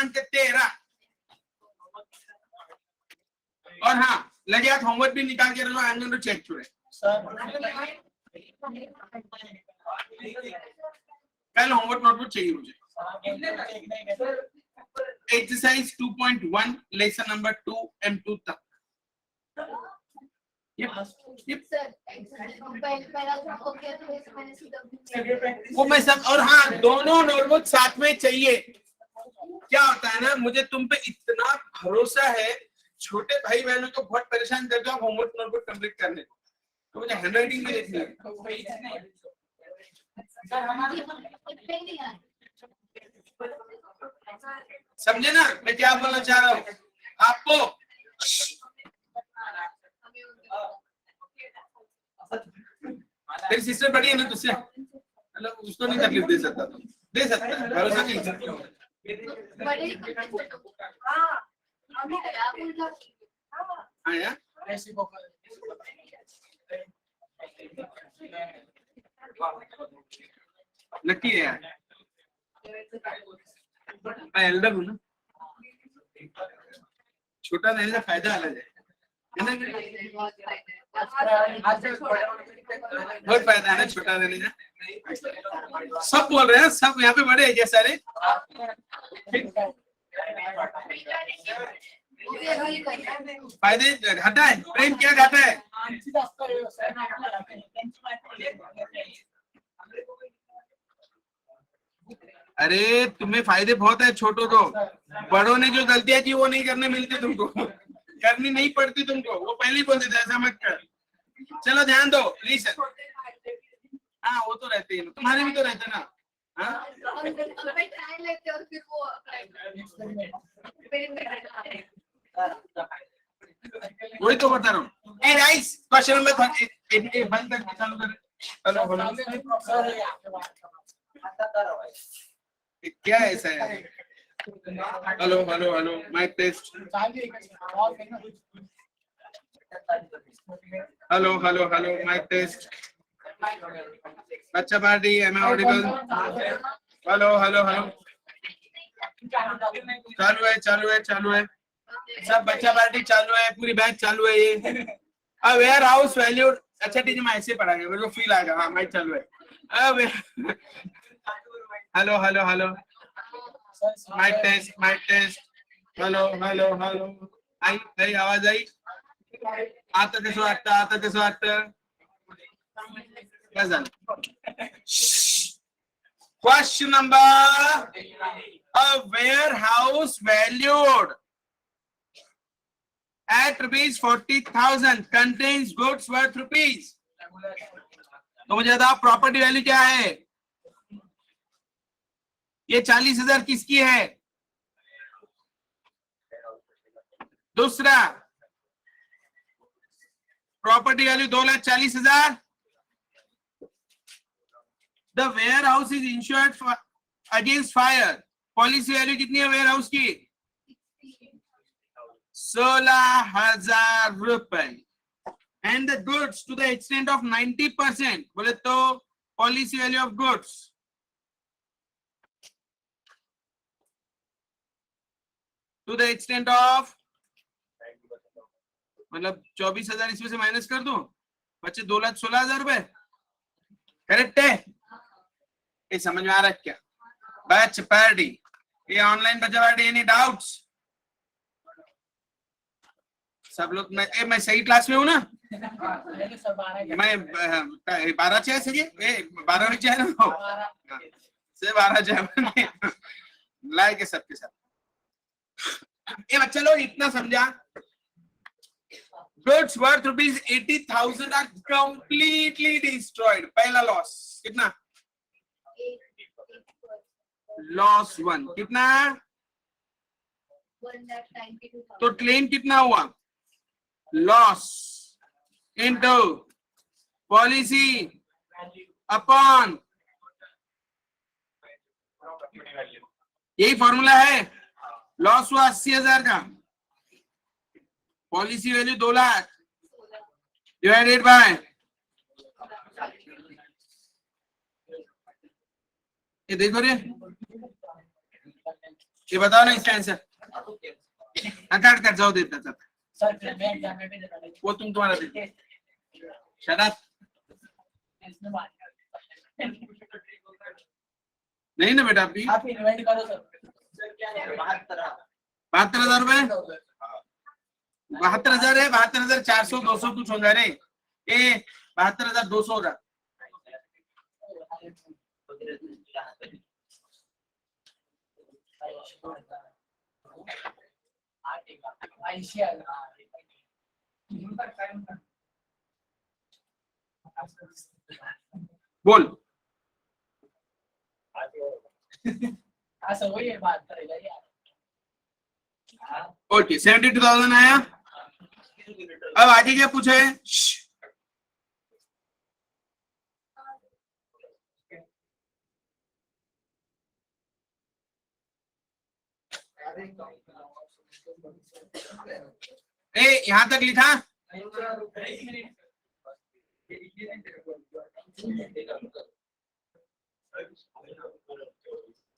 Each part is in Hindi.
दिनांक 13। और हाँ, लगे हाथ होमवर्क भी निकाल के रखो। I am going to check today. कल होमवर्क नोटबुक चाहिए मुझे। एक्सरसाइज 2.1 लेसन नंबर 2 M2 तक। वो मैं सब, और हाँ, दोनों नोटबुक साथ में चाहिए। क्या होता है ना, मुझे तुम पे इतना भरोसा है, छोटे भाई बहनों को बहुत परेशान करते हो होमवर्क नोटबुक कंप्लीट करने को, तो मुझे हैंडराइटिंग भी देखनी है। समझे ना मैं क्या बोलना चाह रहा हूँ आपको? तेरी सिस्टर बड़ी है ना तुझसे, मतलब उसको नहीं तकलीफ दे सकता, तो दे सकता है, भरोसा नहीं सकता। आया नक्की है यार, मैं एल्डर हूँ ना, छोटा रहने का फायदा अलग है ना? बहुत फायदा है ना छोटा रहने का। सब बोल रहे हैं, सब यहाँ पे बड़े हैं क्या सारे? फायदे घाटा है, प्रेम क्या घाटा है? अरे तुम्हें फायदे बहुत है छोटों को, बड़ों ने जो गलतियां की वो नहीं करने मिलती तुमको, करनी नहीं पड़ती तुमको, वो पहले ही बोल देते ऐसा मत कर। चलो ध्यान दो, लिसन। हाँ वो तो रहते ही, तुम्हारे भी तो रहते ना। हाँ वही तो बता रहा हूँ। ए गाइस, क्वेश्चन नंबर 30 बंद कर चालू कर। क्या ऐसा है? Hello hello hello, mike test. Hello hello hello, mike test. अच्छा party, am I audible? Hello hello hello, चालू है चालू है चालू है, सब बच्चा पार्टी चालू है, पूरी बैच चालू है। ये वेयर हाउस वैल्यूड, अच्छा ठीक है मैं ऐसे पढ़ाएंगे, मेरे को फील आएगा। हाँ माइक चालू है। Hello hello hello, mike test mike test. Hello hello hello, आई गई आवाज आई? आता कैसे वाटतं, आता कैसे वाटतं? काय झालं? Question number, a warehouse valued at rupees 40,000 contains goods worth rupees. तो मुझे बताओ प्रॉपर्टी वैल्यू क्या है? ये 40,000 किसकी है? दूसरा, property value 2,40,000। The warehouse is insured for against fire. Policy value कितनी है वेयर हाउस की? 16,000 रुपए। And the goods to the extent of 90%, बोले तो policy value of goods to the extent of, मतलब 24,000 इसमें से माइनस कर दूं, बच्चे 2,16,000 रुपए। करेक्ट है? ये समझ में आ रहा है क्या? बैच पार्टी, ये ऑनलाइन बच्चा पार्टी, एनी डाउट्स? सब लोग, मैं सही क्लास में हूँ ना? मैं 12 चाय से 12 चाय ना से 12 चाय लाए के सबके साथ। ये बच्चा लोग इतना समझा, goods worth rupees 80,000 are completely destroyed. पहला लॉस कितना? लॉस 1 कितना? तो क्लेम कितना हुआ? लॉस इनटू पॉलिसी अपॉन, यही फॉर्मूला है। लॉस हुआ 80,000 का, policy value 2 lakh divided by, ये देखो रे ये बताओ ना इसका आंसर। काट कर जाओ देता था वो तुम तुम्हारा दे शराब नहीं ना बेटा आपकी आप इन्वेंट करो सर। 72,000 रुपए 72,000 है 72,400 200 कुछ होगा रे ए 72,200 होगा। बोल वही बात करेगा यार। ओके 72,000 आया। अब आगे क्या पूछा है? ए यहां तक लिखा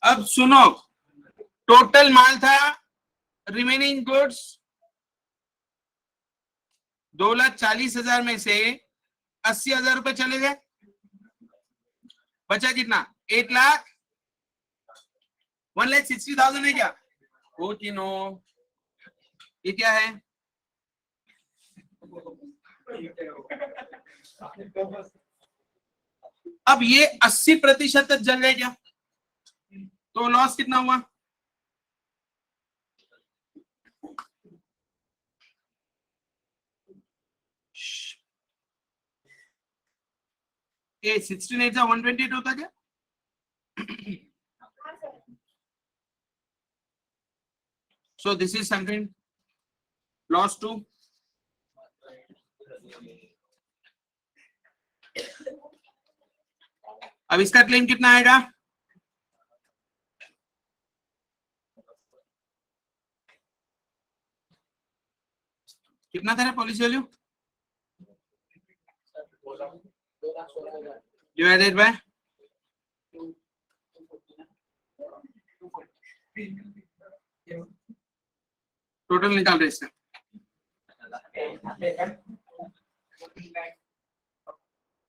अब सुनो टोटल माल था रिमेनिंग गुड्स 2,40,000 में से 80,000 रुपए चले गए बचा कितना 1,60,000 है क्या हो कि नो ये क्या है अब ये 80% तक जल गए क्या तो लॉस कितना हुआ ये 16 से 128 होता क्या so this is something loss to अब इसका क्लेम कितना आएगा कितना था policy value divided by total निकाल रहे इसका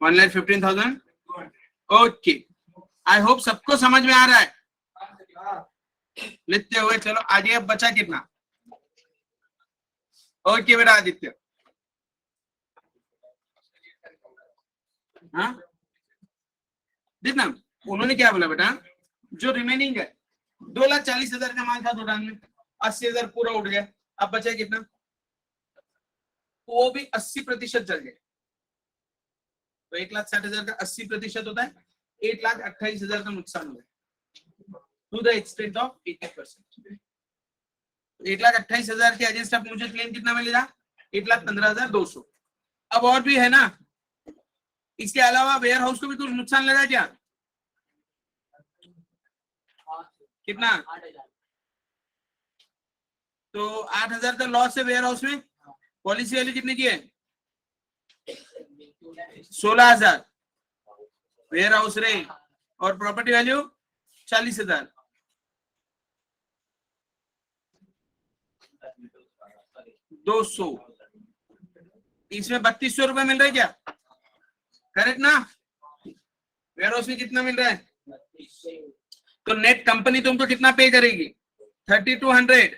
1,15,000 ओके आई होप सबको समझ में आ रहा है लिखते हुए चलो आगे अब बचा कितना ओके बेटा आदित्य हाँ देखना उन्होंने क्या बोला बेटा जो रिमेनिंग है 2,40,000 का माल था दुकान में 80,000 पूरा उठ गया अब बचा कितना वो भी 80% चल गए तो 1,60,000 का 80% होता है 1,28,000 का नुकसान हुआ टू द एक्सटेंट ऑफ 80%। 1,28,000 के अगेंस्ट अब मुझे क्लेम कितना मिलेगा 1,15,200। अब और भी है ना इसके अलावा वेयर हाउस को भी कुछ नुकसान लगा क्या कितना तो 8,000 का लॉस है वेयर हाउस में पॉलिसी वैल्यू कितनी की है 16,000 वेयर हाउस रे और प्रॉपर्टी वैल्यू 40,000 200 इसमें 3,200 रुपए मिल रहे क्या करेक्ट ना वेयर हाउस में कितना मिल रहा है तो नेट कंपनी तुमको कितना पे करेगी 3,200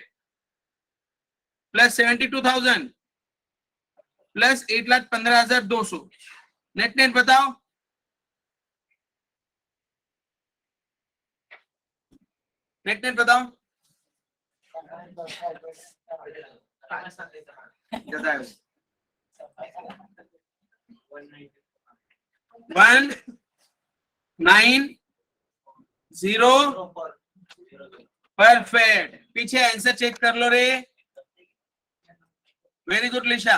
प्लस 72,000 प्लस 1,15,200 नेट नेट बताओ नेट नेट बताओ 1,9,0 परफेक्ट पीछे आंसर चेक कर लो रे वेरी गुड लिशा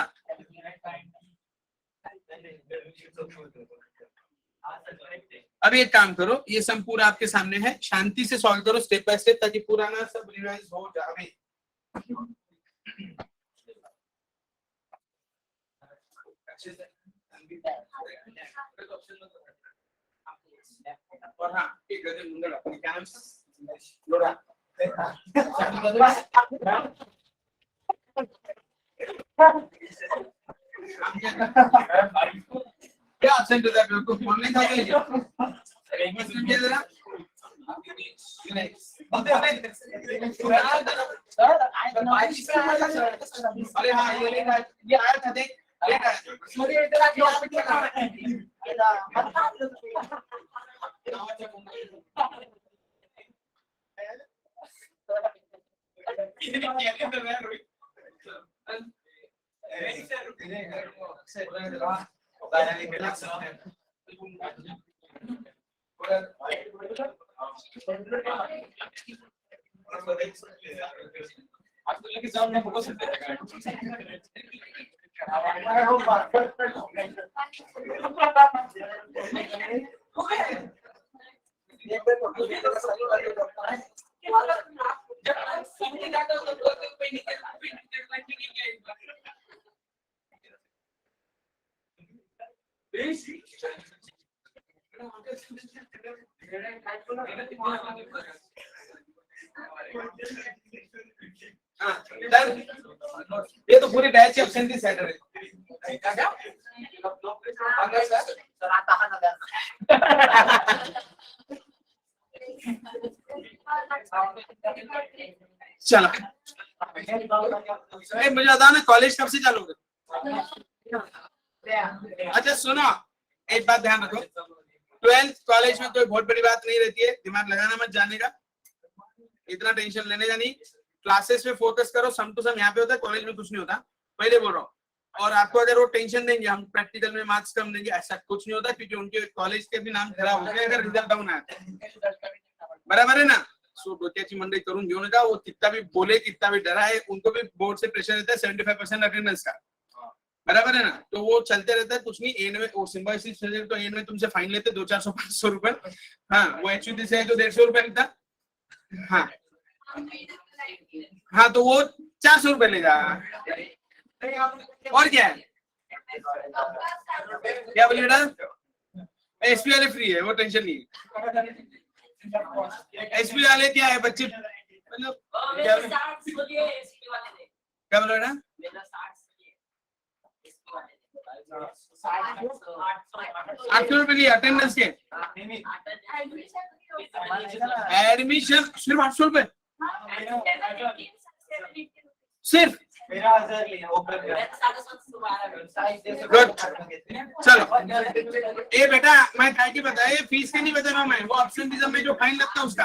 अब एक काम करो ये सब पूरा आपके सामने है शांति से सॉल्व करो स्टेप बाय स्टेप ताकि पुराना सब रिवाइज हो जाए और हाँ एक गजल मुंडा अपने कैंप्स लोड़ा क्या ऑप्शन देता है मेरे को फोन नहीं था क्या जरा अरे हाँ ये आया था देख ये तो पूरी बैच की ऑप्शन थी सैटरडे चलो मुझे बता ना कॉलेज कब से चालू होगा। अच्छा सुनो एक बात ध्यान रखो 12th कॉलेज में कोई बहुत बड़ी बात नहीं रहती है, दिमाग लगाना मत जाने का, इतना टेंशन लेने का नहीं, क्लासेस में फोकस करो, सम टू सम यहाँ पे होता है, कॉलेज में कुछ नहीं होता, पहले बोल रहा हूँ। और आपको अगर वो टेंशन देंगे हम प्रैक्टिकल में मार्क्स कम देंगे, ऐसा कुछ नहीं होता, क्योंकि उनके कॉलेज के भी नाम खराब हो गया अगर रिजल्ट डाउन आया। बराबर है ना। सो डोक्याची मंडई करून घेऊ नका, वो कितना भी बोले कितना भी डराए, उनको भी बोर्ड से प्रेशर रहता है 75% अटेंडेंस का, बराबर है ना। तो वो चलते रहता है, कुछ नहीं, एंड में वो सिंबॉलिक तो एंड में तुमसे फाइन लेते 200-400-500 रुपए। हाँ वो एचयूडी से है तो 150 रुपए लेता। हाँ हाँ तो वो 400 रुपए लेगा, और क्या है, क्या बोलिए बेटा, एसपी वाले फ्री है, वो टेंशन नहीं है। एसपी वाले क्या है बच्चे, मतलब क्या बोल रहे ना, 800 रुपए की अटेंडेंस के, एडमिशन सिर्फ 800 रुपए सिर्फ। गुड चलो ए बेटा मैं क्या की बताया, फीस के नहीं बता रहा मैं, वो ऑप्शन में जो फाइन लगता है उसका।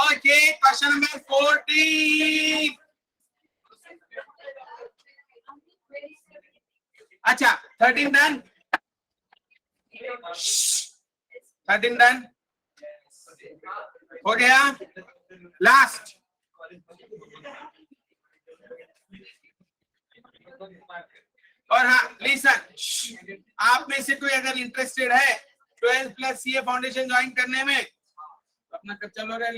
Okay question number 40। अच्छा 13 डन, 13 डन हो गया। लास्ट और हाँ लिसन, आप में से कोई अगर इंटरेस्टेड है 12 प्लस सीए फाउंडेशन ज्वाइन करने में, अपना कब चल रहा है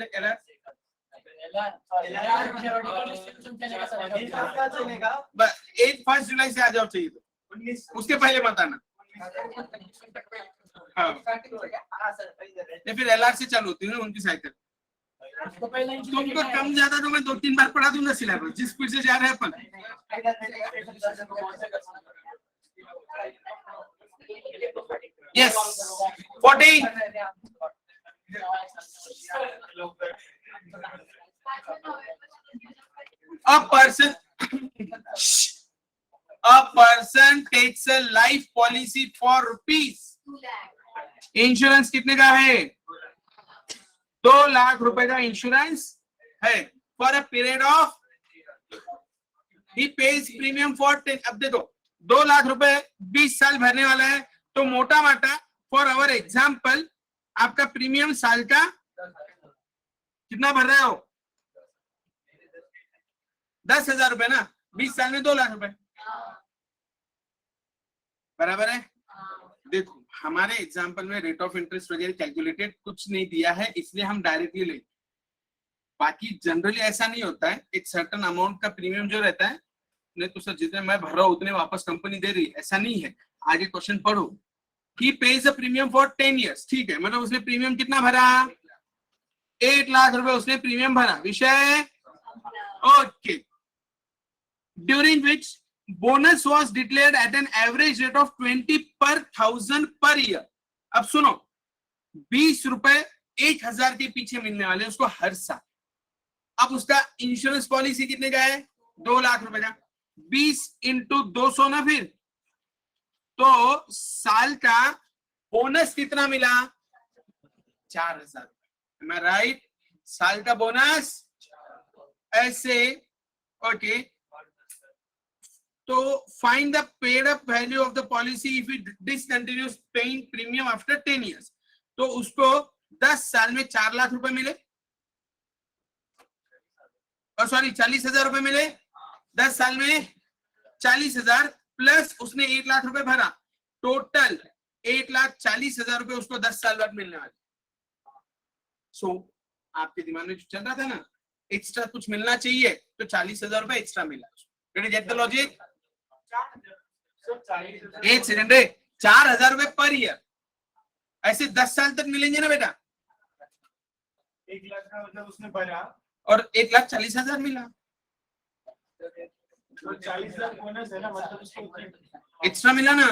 बस 1 जुलाई से आ जाओ चाहिए तो, उसके पहले मत आना। हाँ फिर एलआर से चालू होती है ना उनकी साइकिल, तुमको कम ज्यादा तो मैं 2-3 बार पढ़ा दूंगा सिलेबस, जिस स्पीड से जा रहे हैं अपन। Yes 40 a person takes a life policy for rupees, insurance कितने का है, 2 लाख रुपए का इंश्योरेंस है, for a period of, he pays premium for 10। अब देखो 2 लाख रुपए 20 साल भरने वाला है, तो मोटा माटा फॉर अवर एग्जाम्पल आपका प्रीमियम साल का कितना भर रहे हो, 10,000 रुपए ना, 20 साल में 2 लाख रुपए, बराबर है। देखो हमारे एग्जाम्पल में रेट ऑफ इंटरेस्ट वगैरह कैलकुलेटेड कुछ नहीं दिया है, इसलिए हम डायरेक्टली ले, बाकी जनरली ऐसा नहीं होता है, एक सर्टेन अमाउंट का प्रीमियम जो रहता है, नहीं तो सर जितने मैं भर रहा हूं उतने वापस कंपनी दे रही, ऐसा नहीं है। आगे क्वेश्चन पढ़ो, he pays a premium for 10 years, ठीक है, मतलब उसने प्रीमियम कितना भरा, 8 लाख रुपए उसने प्रीमियम भरा, विषय okay, during which bonus was declared at an average rate of 20 per 1000 per year. अब सुनो, 20 रुपए 1000 के पीछे मिलने वाले उसको हर साल। अब उसका इंश्योरेंस पॉलिसी कितने का है? 2 लाख रुपए का। 20 इंटू 200 ना, फिर तो साल का बोनस कितना मिला? 4000। Am I right? साल का बोनस ऐसे, ओके। तो find the paid up value of the policy if it discontinues paying premium after 10 years। तो उसको 10 साल में 4 लाख रुपए मिले, और सॉरी 40,000 रुपए मिले। 10 साल में 40,000 प्लस उसने 1 लाख रुपए भरा, टोटल 1,40,000 रुपए उसको 10 साल बाद मिलने वाले। सो आपके दिमाग में चल रहा था ना, एक्स्ट्रा कुछ मिलना चाहिए, तो 40,000 रुपए एक्स्ट्रा मिला। Get the logic? एक सेकंड रे, 4,000 रुपए पर ईयर, ऐसे 10 साल तक मिलेंगे ना बेटा। 1 लाख का मतलब उसने भरा और 1,40,000 मिला, तो 40 लाख बोनस है ना, मतलब उसको एक्स्ट्रा मिला ना।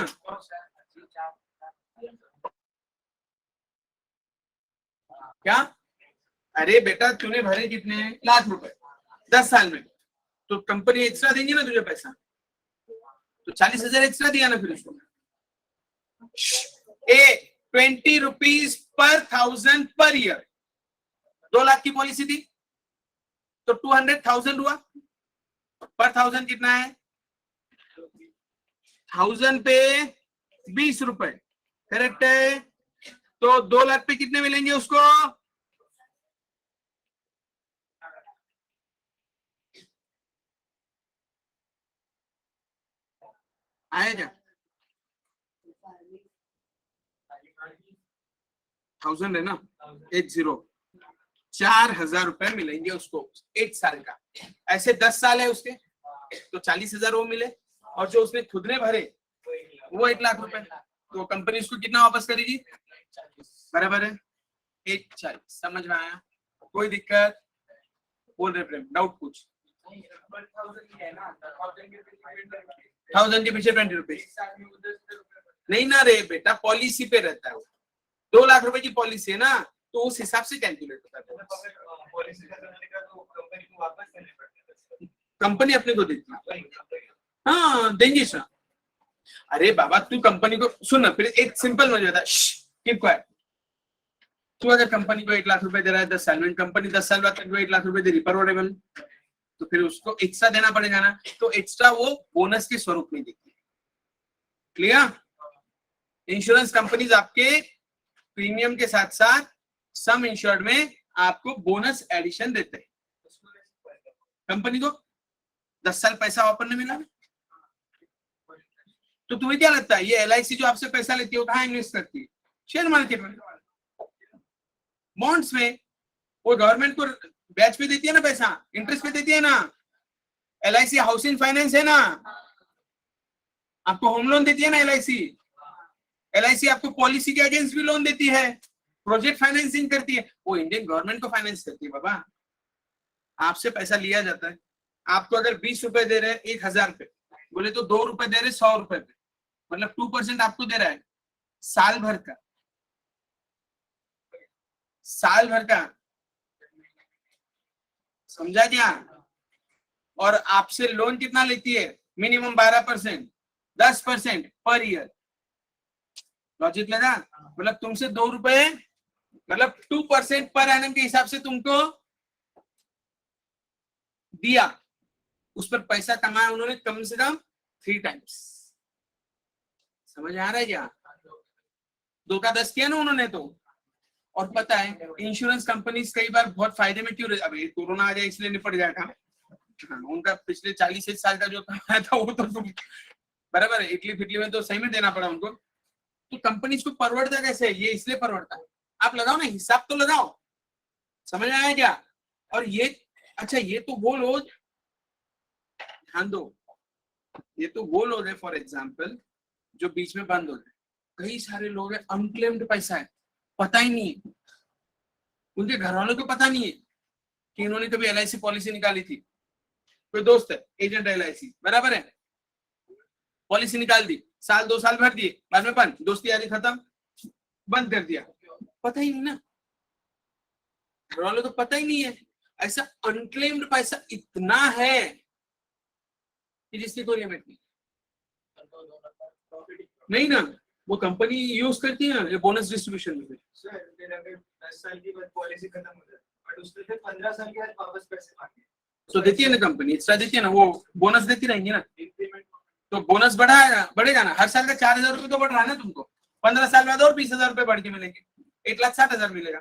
क्या? अरे बेटा तूने भरे कितने? लाख रुपए 10 साल में, तो कंपनी एक्स्ट्रा देंगी ना तुझे पैसा, तो 40,000 एक्स्ट्रा दिया ना फिर उसको। 20 rupees per 1000 per year, 2 lakh की पॉलिसी थी, तो 200,000 हुआ। पर 1000 कितना है? 1000 पे 20 रुपए, करेक्ट है। तो 2 लाख पे कितने मिलेंगे उसको? आएगा 1000 है ना, 80, 4,000 रुपए मिलेंगे उसको 1 साल का। ऐसे 10 साल है उसके, तो 40,000 वो मिले, और जो उसने खुद ने भरे वो 1 लाख रुपए, तो कंपनी उसको कितना वापस करेगी? बराबर है 1,40,000। समझ में आया? कोई दिक्कत? बोल रहे प्रेम, डाउट पूछ। 1000 के पीछे 20 रुपीज नहीं ना रे बेटा, पॉलिसी पे रहता है वो। 2 लाख रुपए की पॉलिसी है ना, तो उस हिसाब से कैलकुलेट होता है। कंपनी अपने को देती है, हाँ देंगी सर। अरे बाबा तू कंपनी को सुन, फिर एक सिंपल मजा था, कीप क्वाइट। तू अगर कंपनी को 1 लाख रुपए दे रहा है 10 साल में, कंपनी 10 साल बाद तक 1 लाख रुपए दे रही, पर वोटेबल, तो फिर उसको एक्स्ट्रा देना पड़ेगा ना, तो एक्स्ट्रा वो बोनस के स्वरूप में देती है। क्लियर? इंश्योरेंस कंपनीज आपके प्रीमियम के साथ साथ सम इंश्योर्ड में आपको बोनस एडिशन देते हैं। कंपनी को 10 साल पैसा वापस नहीं मिला, तो तुम्हें क्या लगता है ये LIC जो आपसे पैसा लेती है वो कहाँ इन्वेस्ट करती है? शेयर मार्केट में, बॉन्ड्स में। वो गवर्नमेंट को ब्याज पे देती है ना पैसा, इंटरेस्ट पे देती है ना। LIC हाउसिंग फाइनेंस है ना, आपको होम लोन देती है ना LIC। LIC आपको पॉलिसी के अगेंस्ट भी लोन देती है, प्रोजेक्ट फाइनेंसिंग करती है, वो इंडियन गवर्नमेंट को फाइनेंस करती है बाबा। आपसे पैसा लिया जाता है, आपको अगर 20 रुपए दे रहे 1,000 पे, बोले तो 2 रुपए दे रहे 100 रुपए पे, मतलब 2% आपको दे रहा है साल भर का, साल भर का, समझा क्या? और आपसे लोन कितना लेती है? Minimum 12%, 10% per year. लॉजिक लगा? मतलब तुमसे 2 रुपए, मतलब 2% पर एनम के हिसाब से तुमको दिया, उस पर पैसा कमाया उन्होंने कम से कम 3 टाइम्स। समझ आ रहा है क्या? 2 का 10 किया ना उन्होंने तो। और पता है इंश्योरेंस कंपनीज कई बार बहुत फायदे में क्यों, अभी कोरोना आ जाए इसलिए निपट जाएगा। हाँ, उनका पिछले 40 साल का जो कमाया था वो तो बराबर है, इटली फिटली में तो सही में देना पड़ा उनको। तो कंपनीज को परवड़ता कैसे? ये इसलिए परवड़ता है, आप लगाओ ना, हिसाब तो लगाओ। समझ आया क्या? और ये अच्छा, ये तो वो लोग, ध्यान दो, ये तो वो लोग है फॉर एग्जाम्पल जो बीच में बंद हो गए। कई सारे लोग हैं अनक्लेम्ड पैसा है, पता ही नहीं है, उनके घर वालों को पता नहीं है कि इन्होंने कभी LIC पॉलिसी निकाली थी। कोई दोस्त है एजेंट LIC, बराबर है, पॉलिसी निकाल दी, साल 2 साल भर दिए, बाद में बंद, दोस्ती यारी खत्म, बंद कर दिया, पता ही नहीं ना, घर वालों को पता ही नहीं है। ऐसा अनक्लेम्ड पैसा इतना है कि जिसकी कोई लिमिट नहीं ना। वो कंपनी यूज करती है ना ये बोनस डिस्ट्रीब्यूशन में। सर फिर अगर 10 साल की बाद पॉलिसी खत्म हो जाए बट उसके फिर 15 साल के बाद वापस पैसे मांगे तो देती है ना कंपनी, एक्स्ट्रा देती है ना, वो बोनस देती रहेंगी ना, इंक्रीमेंट तो बोनस बढ़ेगा ना, हर साल का 4,000 रुपये तो बढ़ रहा है ना तुमको, 15 साल बाद और 20,000 रुपये बढ़ के मिलेंगे, 1,60,000 मिलेगा।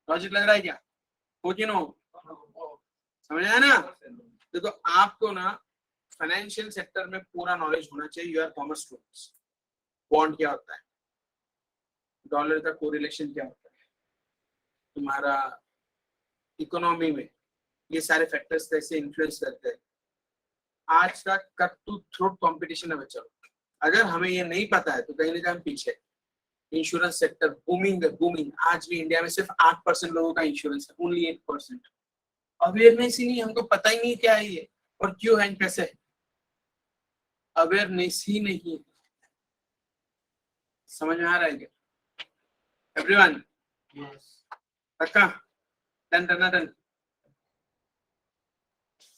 लॉजिक लग रहा है क्या? हो कि नो? समझ आया ना? देखो आपको ना फाइनेंशियल सेक्टर में पूरा नॉलेज होना चाहिए। You are commerce students. Bond क्या होता है, डॉलर का कोरिलेशन क्या होता है, तुम्हारा इकोनॉमी में ये सारे फैक्टर्स कैसे इन्फ्लुएंस करते हैं। आज का कट टू थ्रोट कंपटीशन है बच्चों, अगर हमें ये नहीं पता है तो कहीं ना कहीं हम पीछे। इंश्योरेंस सेक्टर बूमिंग है, बूमिंग। आज भी इंडिया में सिर्फ 8% लोगों का इंश्योरेंस है, ओनली 8%। अवेयरनेस ही नहीं, हमको पता ही नहीं क्या है ये और क्यों है, कैसे है, अवेयरनेस ही नहीं। समझ में आ रहा है क्या एवरीवन? पक्का? Done done done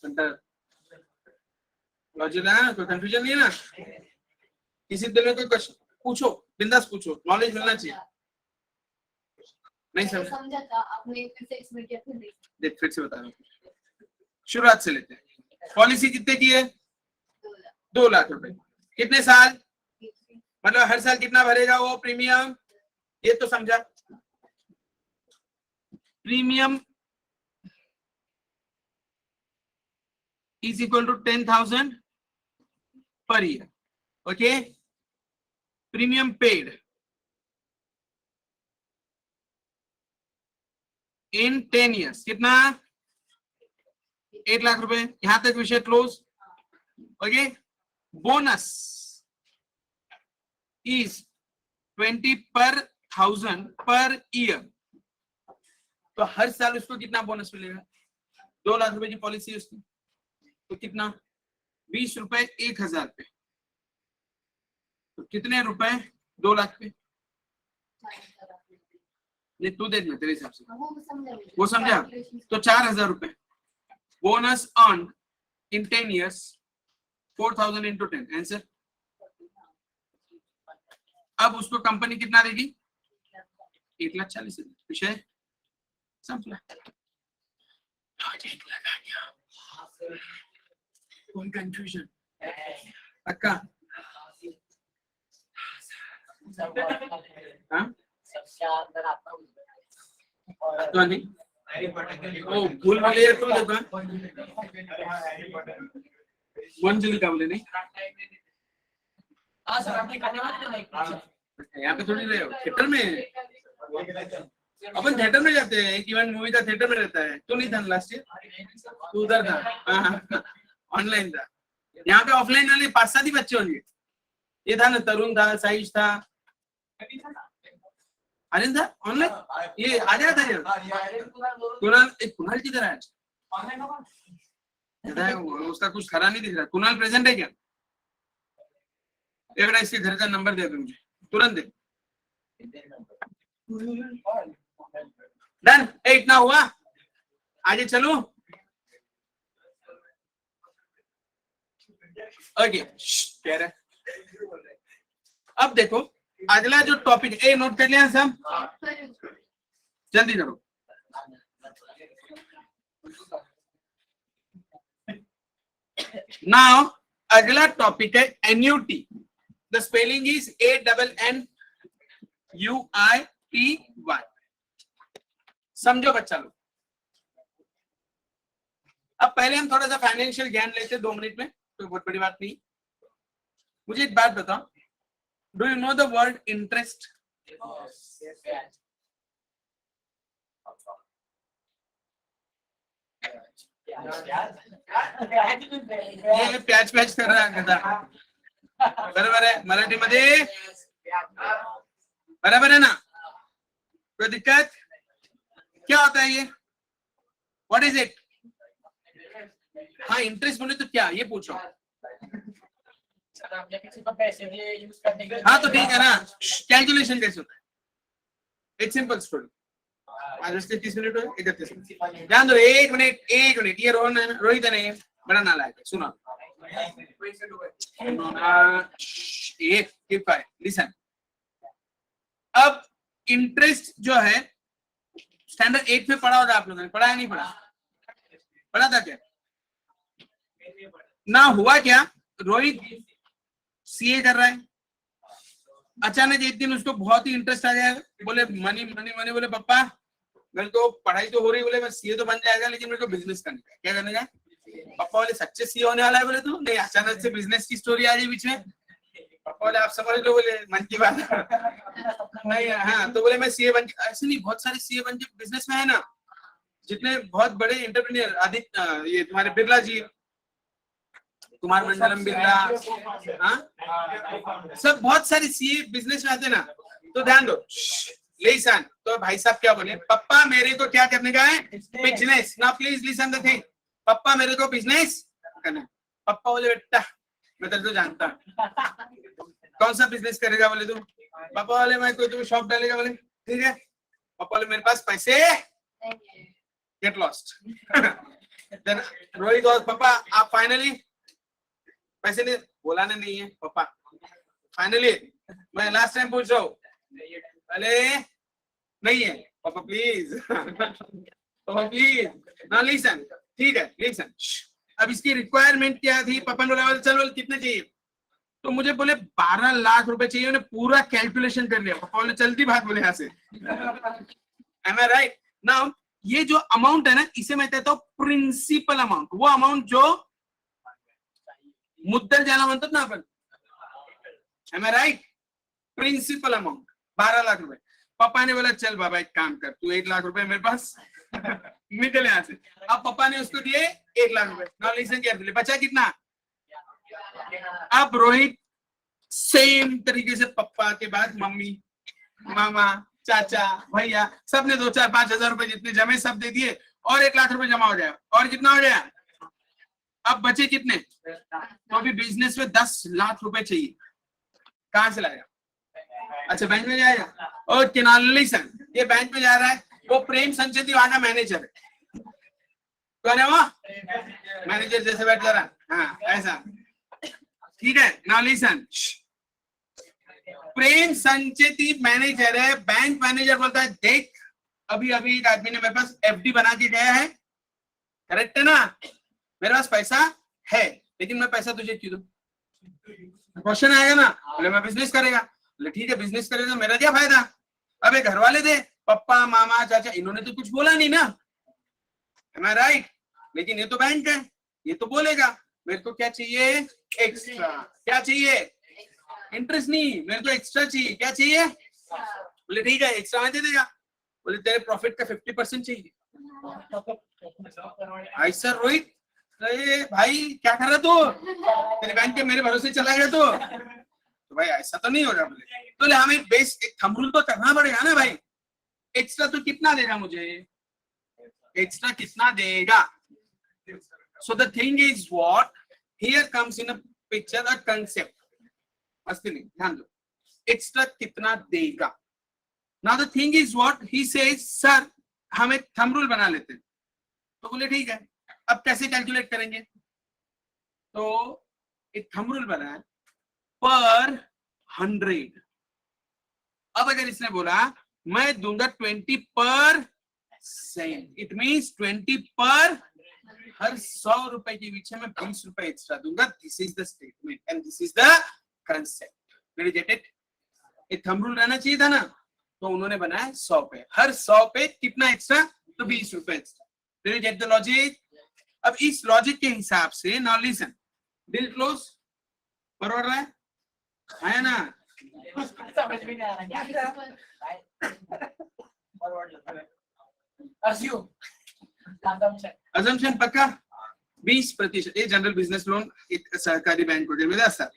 done. Logic है, कोई कंफ्यूजन नहीं है ना? किसी दिल में कोई क्वेश्चन पूछो, बिंदास पूछो, नॉलेज मिलना चाहिए। नहीं समझा था आपने, फिर से इसमें क्या देख फिर से बता रहा हूँ, शुरुआत से लेते हैं। पॉलिसी कितने की है? 2 लाख रुपए। कितने साल, मतलब हर साल कितना भरेगा वो प्रीमियम, ये तो समझा। Premium is equal to 10,000 per year. Okay, premium paid in 10 years कितना? 8 लाख रुपए। यहां तक विषय close. Okay, bonus is 20 per 1000 per year। तो हर साल उसको कितना बोनस मिलेगा? 2 लाख रुपए की पॉलिसी है उसकी, तो कितना? 20 रुपए 1,000 पे, तो कितने रुपए? 2 लाख पे। ये तू देख ना तेरे हिसाब से, वो समझा? तो 4,000 रुपए bonus earn in 10 years, 4,000 into 10 answer. अब उसको कंपनी कितना देगी? 1,40,000। विषय समझा? कोई कंफ्यूजन? पक्का? हाँ? तो नहीं ओ भूल वाले तो देखो मंजली का बोले नहीं, यहाँ पे थोड़ी रहे हो, थिएटर में। अपन थिएटर में जाते हैं, एक इवेंट मूवी का थिएटर में रहता है। तो नहीं था लास्ट ईयर, तू उधर था, ऑनलाइन था। यहाँ पे ऑफलाइन वाले 5-7 ही बच्चे होंगे। ये था ना, तरुण था, साइज था, आर्यन था ऑनलाइन। ये आ जाता है कुणाल किधर है? उसका कुछ खरा नहीं दिख रहा। कुणाल प्रेजेंट है क्या? एक बार इसके घर का नंबर दे दो मुझे, तुरंत दे। डन, इतना हुआ, आगे चलो। ओके, कह रहे अब देखो अगला जो टॉपिक है, नोट कर लिया सब? जल्दी करो। नाउ अगला टॉपिक है annuity. The spelling is ANNUITY। समझो बच्चा लोग। अब पहले हम थोड़ा सा फाइनेंशियल ज्ञान लेते 2 मिनट में, कोई बहुत बड़ी बात नहीं। मुझे एक बात बताओ, do you know the word interest? ये प्याच प्याच कर रहा है गधा, बराबर है? मराठी मध्ये बराबर है ना? कोई दिक्कत? क्या होता है ये? What is it? हाँ इंटरेस्ट बोले तो क्या, ये पूछो। सर आपने किसी को पैसे दिए यूज करने के लिए? हाँ तो ठीक है ना, कैलकुलेशन कैसे होता है? एक सिंपल स्टोरी। आज उसके 30 मिनट हुए, 31 मिनट। ध्यान दो, एक मिनट। ये रोहन है ना, रोहित है नहीं, बड़ा नालायक है। सुनो एक कीप है, लिसन। अब इंटरेस्ट जो है स्टैंडर्ड 8 में पढ़ा होता आप लोगों ने, पढ़ा है नहीं पढ़ा? पढ़ा था क्या? ना हुआ क्या, रोहित सीए कर रहा है, अचानक एक दिन उसको बहुत ही इंटरेस्ट आ गया, बोले मनी मनी मनी, बोले पापा मेरे को पढ़ाई तो हो रही, बोले मैं सीए तो बन जाएगा लेकिन मेरे को बिजनेस करना है। क्या करने का? पापा बोले सच्चे सीए होने वाला है? बोले तू नहीं, अचानक से बिजनेस की स्टोरी आ गई बीच में। पापा बोले आप समझ लो, बोले मन की बात नहीं। हाँ तो बोले मैं सीए बन, ऐसे नहीं, बहुत सारे सीए बन के बिजनेस में है ना, जितने बहुत बड़े एंटरप्रेन्योर, आदित्य ये तुम्हारे बिरला जी, कुमार मंडलम बिरला, हाँ सब बहुत सारे सीए बिजनेस में आते ना। तो ध्यान दो, लिसन। तो भाई साहब क्या बोले, पापा मेरे को क्या करने का है? बिजनेस। ना प्लीज लिसन द थिंग, पापा मेरे को बिजनेस करना है। पापा बोले बेटा मैं तेरे को जानता हूँ, कौन सा बिजनेस करेगा? बोले तू। पापा बोले मैं कोई, तुम शॉप डालेगा? बोले ठीक है। पापा बोले मेरे पास पैसे, गेट लॉस्ट। देन रोहित और पापा आप फाइनली पैसे नहीं, बोला नहीं है पापा, फाइनली मैं लास्ट टाइम पूछ रहा हूँ, अरे नहीं है पापा प्लीज, पापा प्लीज ना लिसन, ठीक है लिसन। अब इसकी रिक्वायरमेंट क्या थी? पापा ने बोला चलो कितने चाहिए? तो मुझे बोले 12 लाख रुपए चाहिए। उन्हें पूरा कैलकुलेशन कर लिया। पापा बोले चलती बात, बोले यहाँ से। एम आई राइट? नाउ ये जो अमाउंट है ना, इसे मैं कहता हूँ प्रिंसिपल अमाउंट, वो अमाउंट जो मुद्दल ज्यादा म्हणतात ना आपण, एम आई राइट? प्रिंसिपल अमाउंट 12 लाख रुपए। पापा ने बोला चल बाबा एक काम कर, तू 1 लाख रुपए मेरे पास निकल यहाँ से। अब पापा ने उसको दिए 1 लाख रुपए। नाउ लिसन केयरफुली, बचा कितना? अब रोहित सेम तरीके से पापा के बाद मम्मी, मामा, चाचा, भैया सबने 2-4-5 हजार रुपए जितने जमे सब दे दिए, और 1 लाख रुपए जमा हो जाए। और कितना हो गया? अब बचे कितने? तो अभी बिजनेस में 10 लाख रुपए चाहिए। कहां से लाएगा? अच्छा बैंक में जाएगा। और किनाली सन ये बैंक में जा रहा है, वो प्रेम संचेती वहां का मैनेजर है। कौन है वो? मैनेजर जैसे बैठ जा रहा, हाँ ऐसा, ठीक है। नाउ लिसन, प्रेम संचेती मैनेजर है। बैंक मैनेजर बोलता है देख अभी अभी एक आदमी ने मेरे पास एफडी बना के गया है, करेक्ट है ना? मेरे पास पैसा है लेकिन मैं पैसा तुझे क्यों दूं? क्वेश्चन आएगा ना। बोले मैं बिजनेस करेगा। बोले ठीक है बिजनेस करेगा, मेरा क्या फायदा? अबे घर वाले दे, पापा मामा चाचा, इन्होंने तो कुछ बोला नहीं ना, एम आई राइट? लेकिन ये तो बैंक है, ये तो बोलेगा मेरे को क्या चाहिए? एक्स्ट्रा। क्या चाहिए? इंटरेस्ट नहीं, मेरे को एक्स्ट्रा चाहिए। क्या चाहिए? बोले ठीक है एक्स्ट्रा में दे देगा। बोले तेरे प्रॉफिट का 50% चाहिए। ऐसा रोहित, अरे भाई क्या कर रहा तू? तेरे बैंक के मेरे भरोसे चला गया तो भाई ऐसा तो नहीं हो रहा। बोले हमें बेस एक थंब रूल तो करना पड़ेगा ना भाई। एक्स्ट्रा तो कितना देगा मुझे? एक्स्ट्रा कितना देगा? So the thing is what here comes in a picture a concept. मस्ती नहीं, ध्यान दो। एक्स्ट्रा कितना देगा? Now the thing is what he says, sir हम एक थंब रूल बना लेते हैं। तो बोले ठीक है, अब कैसे कैलकुलेट करेंगे? तो एक थंब रूल बना है पर 100। अब अगर इसने बोला मैं दूंगा 20%, इट मींस 20 पर हर 100 रुपए के पीछे मैं 20 रुपए एक्स्ट्रा दूंगा। This is the statement and this is the concept. Will you get it? एक थंब रूल रहना चाहिए था ना, तो उन्होंने बनाया 100 पे, हर 100 पे कितना एक्स्ट्रा? तो 20 रुपए extra. Will you get the logic? अब इस लॉजिक के हिसाब से नाउ लिसन, डील क्लोज बरोबर रहा है ना? समझ में नहीं आ रहा क्या? अजम्पशन पक्का 20%। ये जनरल बिजनेस लोन एक सहकारी बैंक वगैरह में असतात,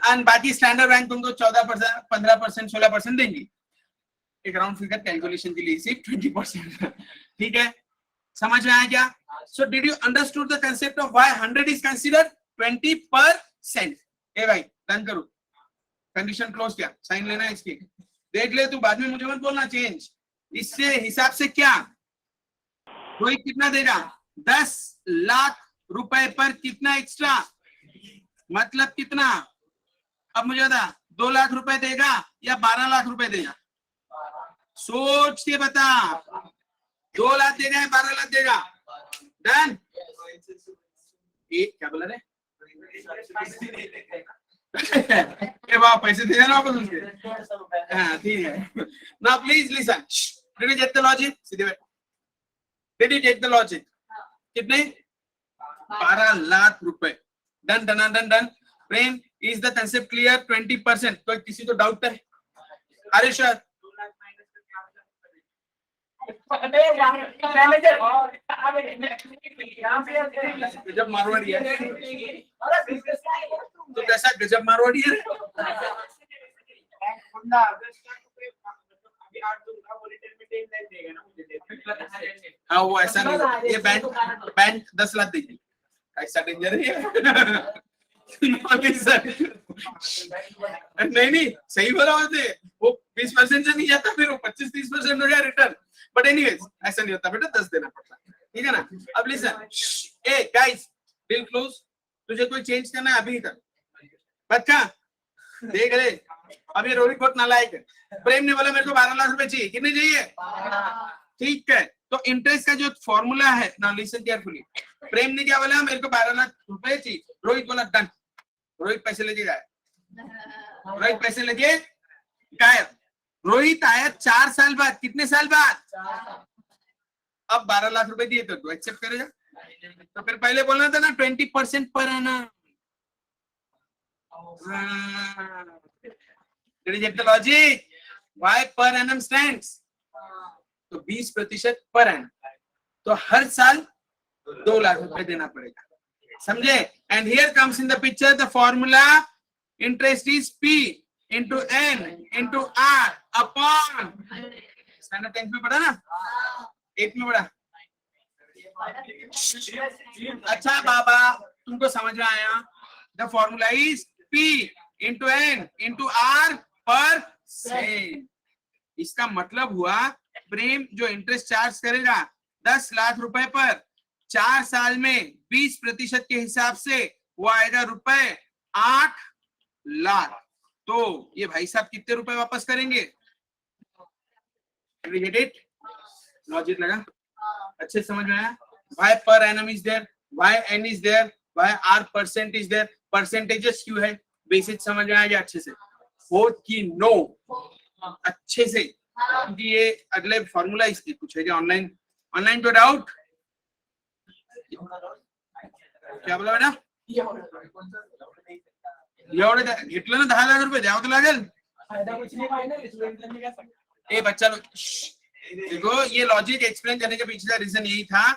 आणि बाकी स्टैंडर्ड बैंक तुमको 14%, 15%, 16% देंगी। एक राउंड फिगर कैलकुलेशन के लिए सिर्फ 20%। ठीक है, समझ में आया क्या? So did you understood the concept of why 100 is considered 20%? ए भाई डन करो, कंडीशन क्लोज किया, साइन लेना है इसकी, देख ले तू, बाद में मुझे मत बोलना चेंज। इससे हिसाब से क्या रोहित कितना देगा? 10 लाख रुपए पर कितना एक्स्ट्रा, मतलब कितना? अब मुझे बता, 2 लाख रुपए देगा या 12 लाख रुपए देगा? सोच के बता, 2 लाख देगा या 12 लाख देगा? डन? क्या बोला रे? ए बाप, पैसे दे देना वापस उसके। हाँ ठीक है। Now please listen, did you get the logic? सीधे बैठ, did you get the logic? कितने? 12 लाख रुपए। Done done done done. Prem, is the concept clear? 20%। तो किसी को डाउट है? अरे सर गजब मारवाड़ी है, तो कैसा गजब मारवाड़ी है? हाँ वो ऐसा नहीं, ये बैंक 10 लाख देगी, ऐसा डेंजर है। नहीं सही बोला होते, वो 20% से नहीं जाता, फिर वो 25-30% हो गया रिटर्न। बट एनीवेज ऐसा नहीं होता बेटा, 10 देना पड़ता, ठीक है ना? अब लिसन, ए गाइस, डील क्लोज। तुझे कोई चेंज करना है अभी कर, बच्चा देख ले। अब ये रोहित बहुत नालायक है। प्रेम ने बोला मेरे को 12 लाख रुपए चाहिए, कितने चाहिए? ठीक है, तो इंटरेस्ट का जो फॉर्मूला है ना, लिसन केयरफुली। प्रेम ने क्या बोला? मेरे को 12 लाख रुपए चाहिए। रोहित बोला डन। रोहित पैसे लेके गायब, रोहित पैसे लेके गायब। रोहित आया 4 साल बाद, कितने साल बाद? अब 12 लाख रुपए दिए तो तू एक्सेप्ट करेगा? तो फिर पहले बोलना था ना 20% पर आना। Logic why per annum stands, तो 20% पर एनम, तो हर साल 2 लाख रुपए देना पड़ेगा, समझे? And here comes in the picture the formula, interest is P into N into R upon, standard 10th में पढ़ा ना, 8th में पढ़ा? अच्छा बाबा, तुमको समझ में आया? The formula is P into N into R पर सेंट। इसका मतलब हुआ प्रेम जो इंटरेस्ट चार्ज करेगा 10 लाख रुपए पर, 4 साल में 20% के हिसाब से वो आएगा रुपए 8 लाख। तो ये भाई साहब कितने रुपए वापस करेंगे? लॉजिक लगा? अच्छे समझ में आया? Why per annum is there, why n is there, why r percent is there, percentages क्यों है, बेसिक समझ में आया अच्छे से? हो कि नो? अच्छे से, क्योंकि ये अगले फॉर्मूला इसकी पूछेगा ऑनलाइन। ऑनलाइन तो डाउट क्या बोला बेटा? एवढे घेतलं ना 10 लाख रुपए द्यावं तर लागेल। ए बच्चा देखो, ये लॉजिक एक्सप्लेन करने के पीछे का रीजन यही था,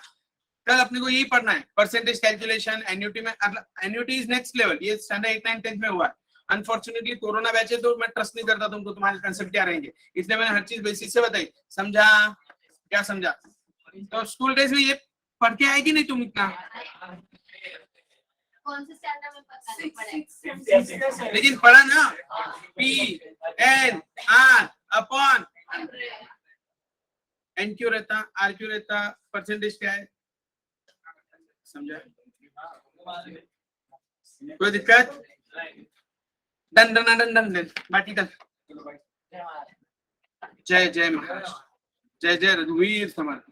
कल अपने को यही पढ़ना है, परसेंटेज कैलकुलेशन, एन्युटी में। एन्युटी इज नेक्स्ट लेवल, ये स्टैंडर्ड 8, 9, 10 में हुआ है। अनफॉर्चुनेटली कोरोना बैच है तो मैं ट्रस्ट नहीं करता तुमको, तुम्हारे कंसेप्ट क्या रहेंगे, इसलिए मैंने हर चीज बेसिक से बताई। समझा? क्या समझा? तो स्कूल डेज में ये पढ़ के आएगी नहीं तुम इतना, कौन से स्टैंडर्ड में पता नहीं पड़ेगा, लेकिन पढ़ा ना, P N R upon N क्यों रहता, R क्यों रहता, परसेंटेज क्या है, समझा? कोई दिक्कत? Done done done done done, बाकी डन। जय जय महाराज, जय जय रघुवीर समर्थ।